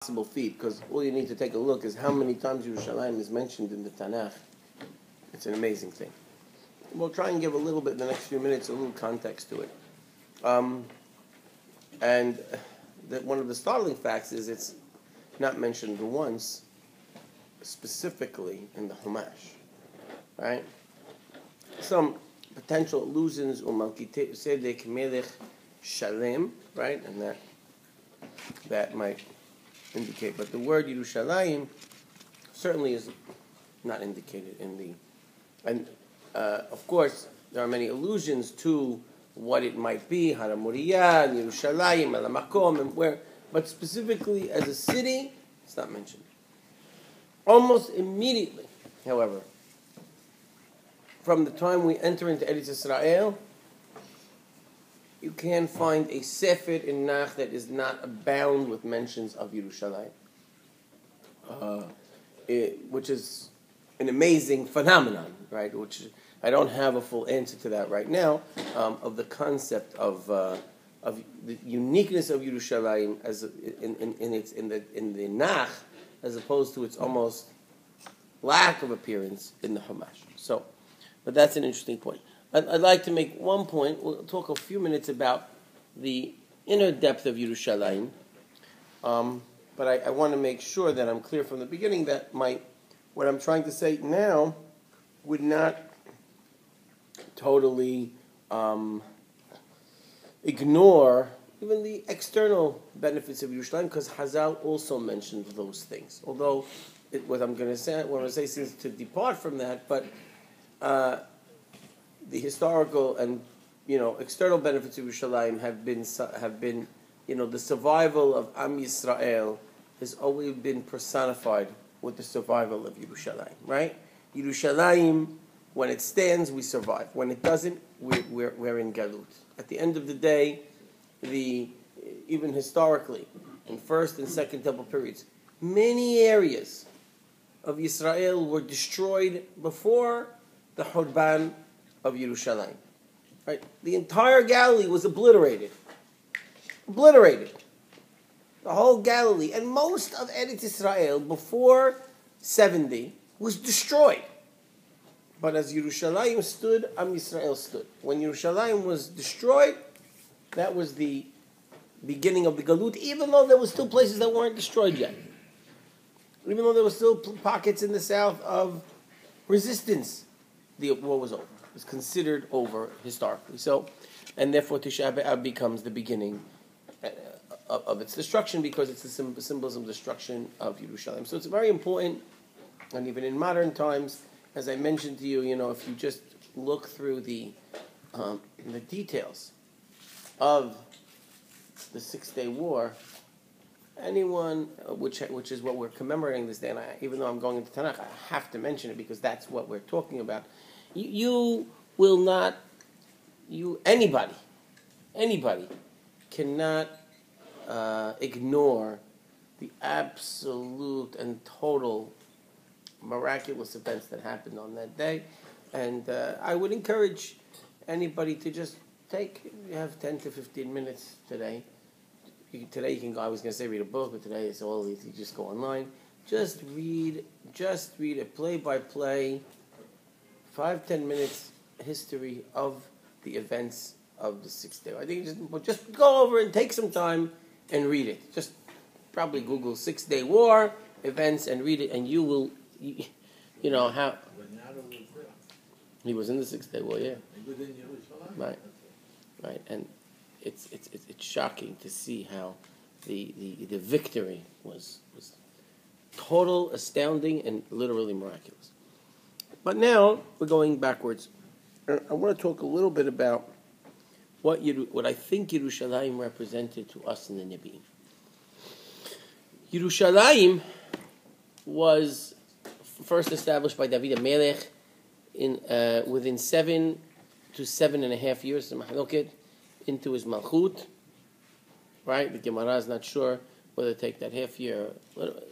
Possible feat, because all you need to take a look is how many times Yerushalayim is mentioned in the Tanakh. It's an amazing thing. We'll try and give a little bit in the next few minutes, a little context to it. One of the startling facts is it's not mentioned once, specifically in the Chumash, right? Some potential allusions, Sedek Melech Shalem, right, and that might indicate, but the word Yerushalayim certainly is not indicated in the, and of course there are many allusions to what it might be, Haram Moriah, Yerushalayim, El Makom, and where, but specifically as a city, it's not mentioned. Almost immediately, however, from the time we enter into Eretz Yisrael, you can find a Sefer in Nach that is not abound with mentions of Yerushalayim, which is an amazing phenomenon, right? Which I don't have a full answer to that right now, of the concept of the uniqueness of Yerushalayim as in the Nach, as opposed to its almost lack of appearance in the Chumash. So, but that's an interesting point. I'd like to make one point. We'll talk a few minutes about the inner depth of Yerushalayim, but I want to make sure that I'm clear from the beginning that what I'm trying to say now would not totally ignore even the external benefits of Yerushalayim, because Hazal also mentioned those things. Although what I'm going to say seems to depart from that, but the historical and external benefits of Yerushalayim have been the survival of Am Yisrael has always been personified with the survival of Yerushalayim. Right? Yerushalayim, when it stands, we survive. When it doesn't, we're in Galut. At the end of the day, even historically, in first and second temple periods, many areas of Yisrael were destroyed before the Hurban of Yerushalayim. Right? The entire Galilee was obliterated. The whole Galilee and most of Eretz Israel before 70 was destroyed. But as Yerushalayim stood, Am Yisrael stood. When Yerushalayim was destroyed, that was the beginning of the Galut, even though there were still places that weren't destroyed yet. Even though there were still pockets in the south of resistance, the war was over. It was considered over historically. So, and therefore Tisha B'Av becomes the beginning of its destruction, because it's the symbolism of destruction of Yerushalayim. So it's very important, and even in modern times, as I mentioned to you, if you just look through the details of the 6-Day War, anyone, which is what we're commemorating this day, and even though I'm going into Tanakh, I have to mention it because that's what we're talking about. Anybody cannot ignore the absolute and total miraculous events that happened on that day. And I would encourage anybody to just you have 10 to 15 minutes today. Today you can go, I was going to say read a book, but today it's all easy. You just go online. Just read a play-by-play, 5-10 minutes history of the events of the 6th day. I think just go over and take some time and read it. Just probably Google 6-Day War events and read it, and you will, how. He was in the 6th-Day War, yeah. Right, and it's shocking to see how the victory was total, astounding, and literally miraculous. But now we're going backwards. I want to talk a little bit about what I think Yerushalayim represented to us in the Neviim. Yerushalayim was first established by David HaMelech within 7 to 7.5 years into his Malchut. Right? The Gemara is not sure whether to take that half year,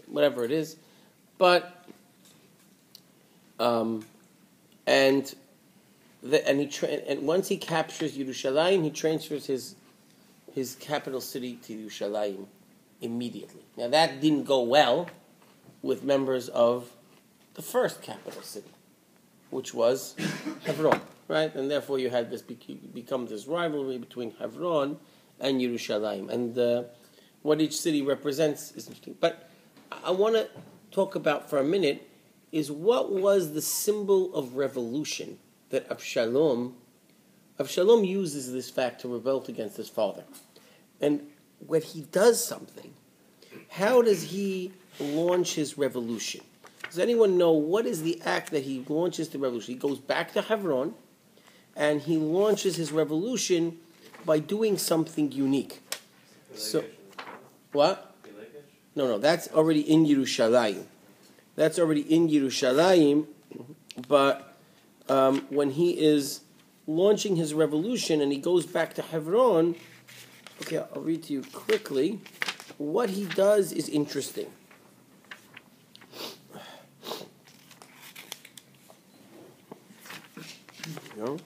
whatever it is, but and once he captures Yerushalayim, he transfers his capital city to Yerushalayim, immediately. Now that didn't go well with members of the first capital city, which was Hebron, right? And therefore you had this become this rivalry between Hebron and Yerushalayim. And what each city represents is interesting. But I want to talk about for a minute is what was the symbol of revolution that Avshalom uses this fact to revolt against his father. And when he does something, how does he launch his revolution? Does anyone know what is the act that he launches the revolution? He goes back to Hebron and he launches his revolution by doing something unique. So, what? No, that's already in Yerushalayim. That's already in Yerushalayim, but when he is launching his revolution and he goes back to Hebron, okay, I'll read to you quickly. What he does is interesting. You know?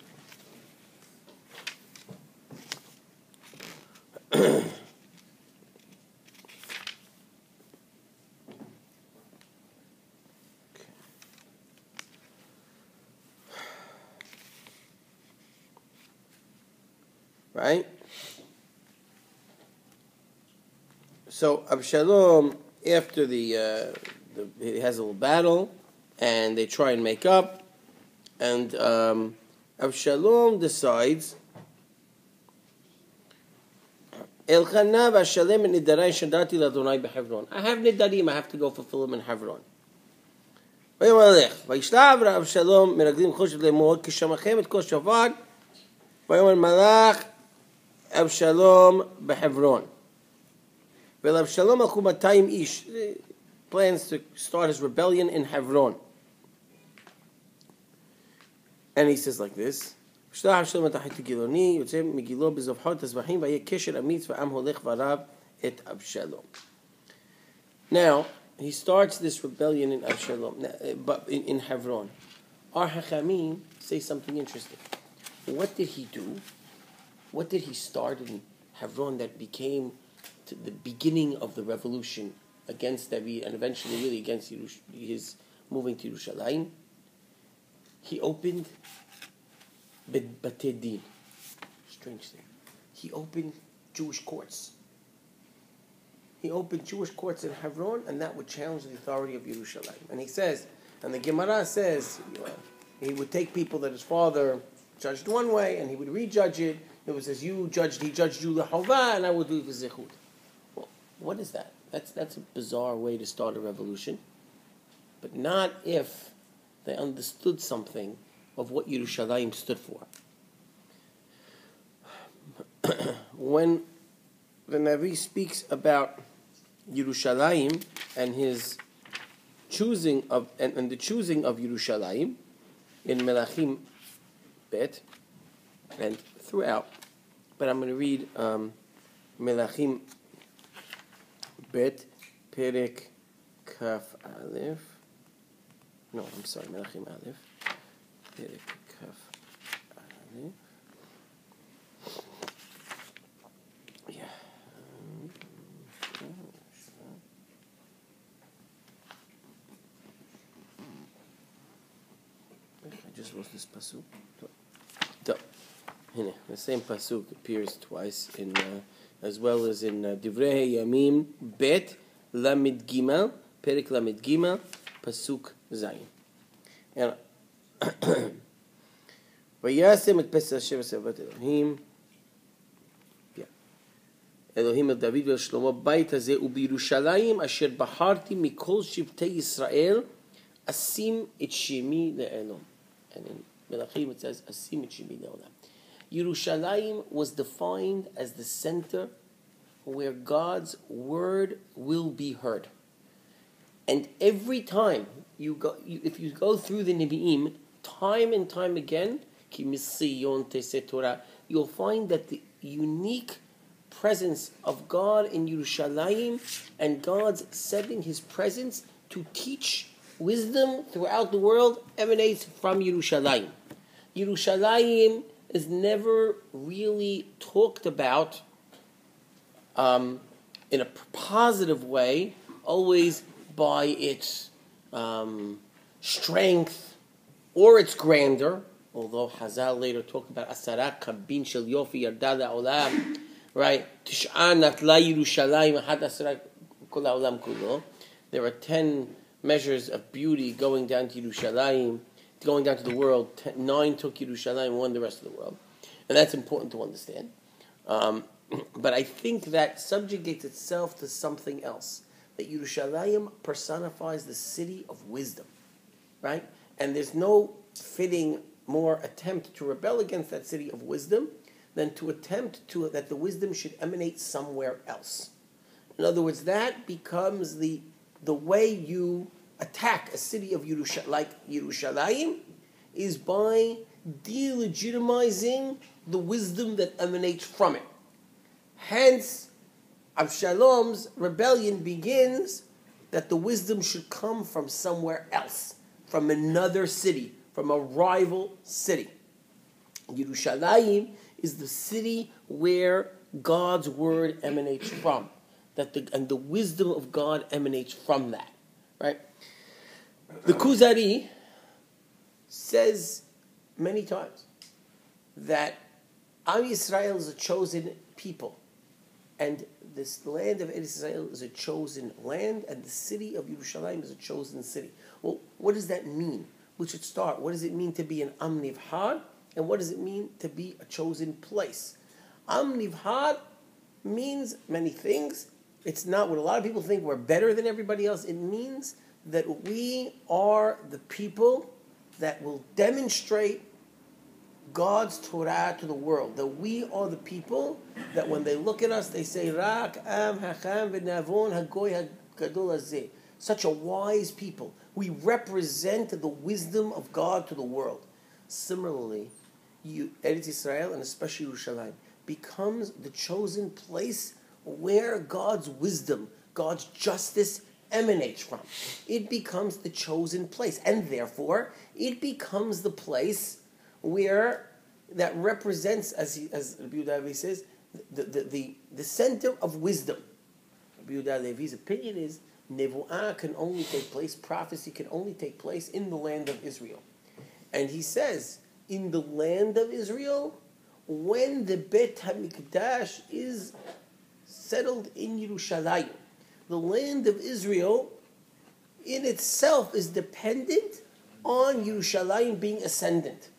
Right? So Absalom, after he has a little battle, and they try and make up, and Absalom decides, I have nidarim, I have to go fulfill them in Hebron. וישלח אבשלום מרגלים חושב לאמור כשמעכם את כל שופר ויאמר מלך אבשלום בחברון ולאבשלום הלכו 200 איש, plans to start his rebellion in Hebron. And he says like this, וישלח אבשלום את החית הגילוני יוצא מגילו בזבחות הזבחים והיה קשר אמיץ והעם הולך ורב את אבשלום. Now he starts this rebellion in Absalom, but in Hebron. Our Hachamim say something interesting. What did he do? What did he start in Hebron that became to the beginning of the revolution against David and eventually really against his moving to Yerushalayim? He opened Batei Din. Strange thing. He opened Jewish courts. He opened Jewish courts in Hebron, and that would challenge the authority of Yerushalayim. And he says, and the Gemara says, he would take people that his father judged one way, and he would rejudge it. It was as he judged you l'chovah, and I would do it for zichut. Well, what is that? That's a bizarre way to start a revolution, but not if they understood something of what Yerushalayim stood for. When the Nevi speaks about Yerushalayim and his choosing of and the choosing of Yerushalayim in Melachim Bet and throughout, but I'm going to read Melachim Bet Perek Kaf Aleph. No, I'm sorry, Melachim Aleph Perek Kaf Aleph. I just lost this pasuk. The same pasuk appears twice in, as well as in Divrei Yamim Bet Lamid Gimel Perek Lamid Gimel pasuk Zayin. And Vayasem et Pesach Sheva Sevat Elohim. אלוהים אל דוד ואל שלמה בית הזה ובירושלים אשר בחרתי מכל שבטי ישראל אשים את שמי לעולם. And in Melachim it says אשים את שמי לעולם. Yerushalayim was defined as the center where God's word will be heard. And every time if you go through the Neviim, time and time again, you'll find that the unique presence of God in Yerushalayim and God's sending his presence to teach wisdom throughout the world emanates from Yerushalayim. Yerushalayim is never really talked about in a positive way, always by its strength or its grandeur. Although Hazal later talked about Asara Kabin Shel Yofi Yardada Olam, right? Tish'an Natla Yerushalayim Had Asara Kol Olam Kulo. There are 10 measures of beauty going down to Yerushalayim, going down to the world. 9 took Yerushalayim, 1 the rest of the world, and that's important to understand. But I think that subjugates itself to something else. That Yerushalayim personifies the city of wisdom, right? And there's no fitting more attempt to rebel against that city of wisdom than to attempt to that the wisdom should emanate somewhere else. In other words, that becomes the way you attack a city of Yerushalayim is by delegitimizing the wisdom that emanates from it. Hence, Avshalom's rebellion begins that the wisdom should come from somewhere else, from another city, from a rival city. Yerushalayim is the city where God's word emanates from, and the wisdom of God emanates from that. Right? The Kuzari says many times that Am Yisrael is a chosen people, and this land of Israel is a chosen land, and the city of Yerushalayim is a chosen city. Well, what does that mean? We should start. What does it mean to be an Am Nivhar? And what does it mean to be a chosen place? Am Nivhar means many things. It's not what a lot of people think we're better than everybody else. It means that we are the people that will demonstrate God's Torah to the world. That we are the people that when they look at us, they say, Rak am hacham v'navon hagoy hagadol hazeh. Such a wise people. We represent the wisdom of God to the world. Similarly, Eretz Israel, and especially Yerushalayim, becomes the chosen place where God's wisdom, God's justice emanates from. It becomes the chosen place, and therefore, it becomes the place where that represents, as Rabbi Levi says, the center of wisdom. Rabbi Levi's opinion is Nevuah can only take place, prophecy can only take place in the land of Israel. And he says, in the land of Israel, when the Bet HaMikdash is settled in Yerushalayim, the land of Israel in itself is dependent on Yerushalayim being ascendant.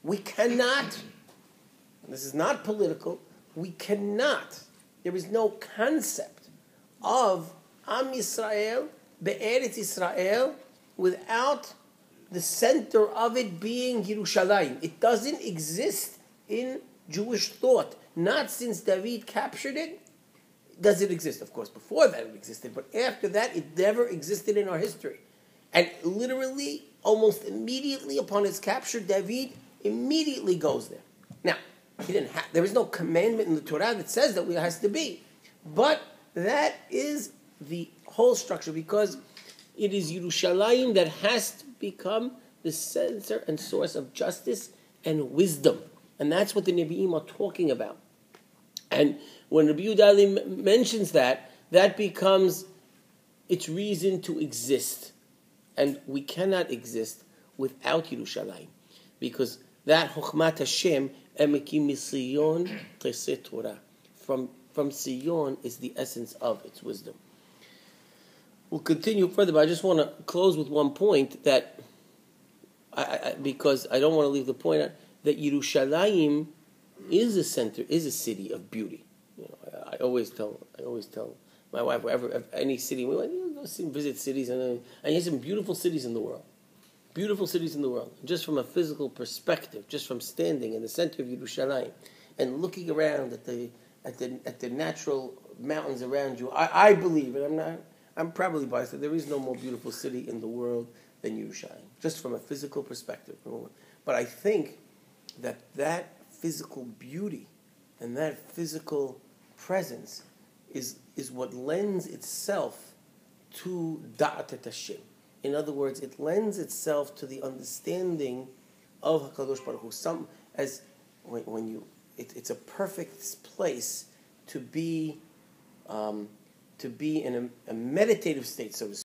We cannot, and this is not political, we cannot, there is no concept of Am Yisrael, Be'eretz Yisrael, without the center of it being Yerushalayim. It doesn't exist in Jewish thought. Not since David captured it does it exist. Of course, before that it existed, but after that it never existed in our history. And literally, almost immediately upon its capture, David immediately goes there. Now, there is no commandment in the Torah that says that it has to be. But that is the whole structure, because it is Yerushalayim that has to become the center and source of justice and wisdom. And that's what the Neviim are talking about. And when Rabbi Yehuda mentions that, that becomes its reason to exist. And we cannot exist without Yerushalayim. Because that Chokhmat Hashem, Emekim Misiyon Teseh Torah. From Sion is the essence of its wisdom. We'll continue further, but I just want to close with one point that, because I don't want to leave the point out, that Yerushalayim is a center, is a city of beauty. I always tell my wife, wherever any city we went, go visit cities, and there's some beautiful cities in the world. Beautiful cities in the world, just from a physical perspective, just from standing in the center of Yerushalayim and looking around at the natural mountains around you. I believe, and I'm probably biased, that there is no more beautiful city in the world than Yerushalayim, just from a physical perspective. But I think that physical beauty and that physical presence is what lends itself to Da'at Hashem. In other words, it lends itself to the understanding of HaKadosh Baruch Hu. It's a perfect place to be to be in a meditative state, so to speak.